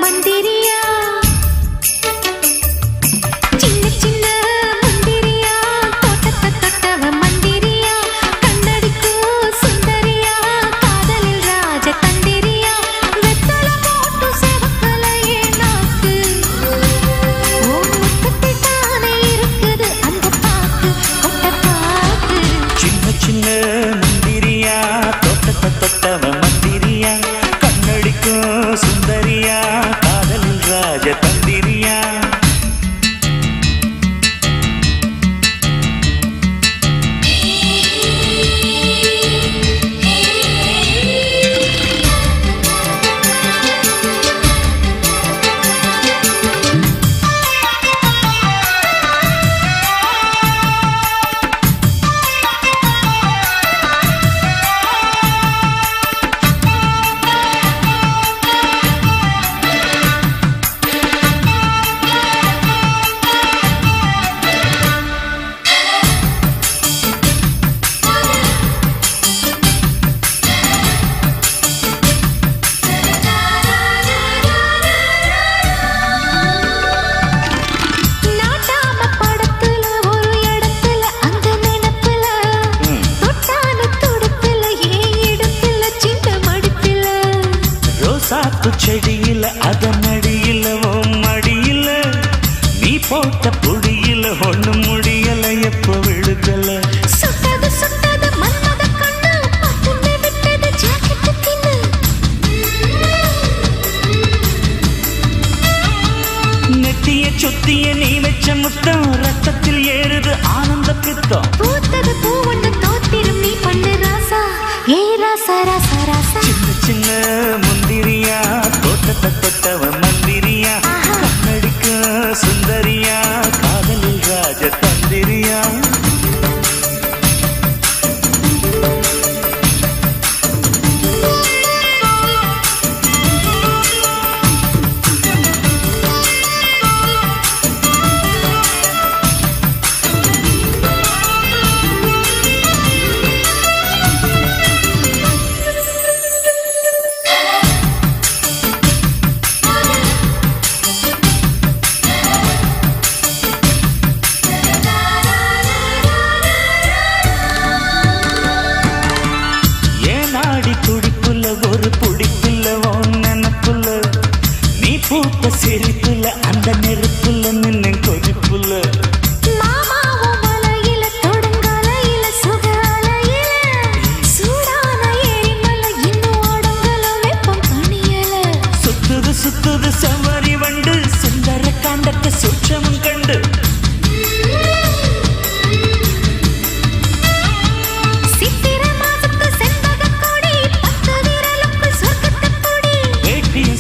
மந்திரியா சின்ன சின்ன மந்திரியா தோட்டத்தை தொட்டவ மந்திரியா கண்ணடிக்கும் சுந்தரியா காதலில் ராஜ தந்திரியா வெத்தல போட்டு செவக்கலையே நாக்கு ஓ முத்தத்தை தானே இருக்குது அந்த பாக்கு கொட்ட பாக்கு சின்ன சின்ன மந்திரியா தோட்டத்தை தொட்டவ மந்திரியா கண்ணடிக்கும் சுந்தரியா காதலில் ராஜ தந்திரியா சாப்பு செடியில அதன் அடியில மடியில நீ போட்ட பொடியில ஒண்ணு முடியல எப்ப விழுதல சுட்டது சுட்டது மன்மத கண்ணு பத்துமே விட்டது ஜாக்கெட் பின்னு நெத்திய சுத்திய நீ வச்ச முத்தம் ரத்தத்தில் ஏறுது ஆனந்த பித்தம் பூத்தது பூவொன்று தோத்திரும் நீ பண்ணு ராசா ஏ ராசா ராசா ராசா சின்ன சின்ன முந்திரியா தோட்டத்தை தொட்டவ மந்திரியா கண்ணடிக்க சுந்தரியா காதலில் ராஜ தந்திரியா துடிப்புல ஒரு புடிப்புல நினப்புல நீ பூத்த சிரிப்புல அந்த நெருப்புல நின்னு கொதிப்புல மாமாவும் மலையில தொடங்கலையில சுகாலையில சூடான எரிமலை இன்னும் ஓடங்கல வெப்பம் தணியல சுத்துது சுத்துது செவ்வரி வண்டு சுந்தர காண்டத்தை சூட்சமும் கண்டு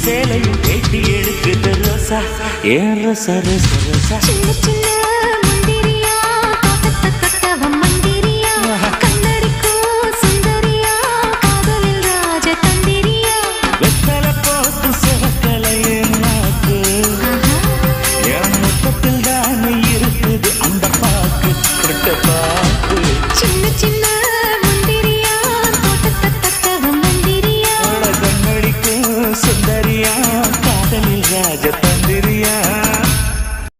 சேலையும் பேட்டி எடுக்குது ரோசா ஏன் ரோசா ரோசா ரோசா சின்ன சின்ன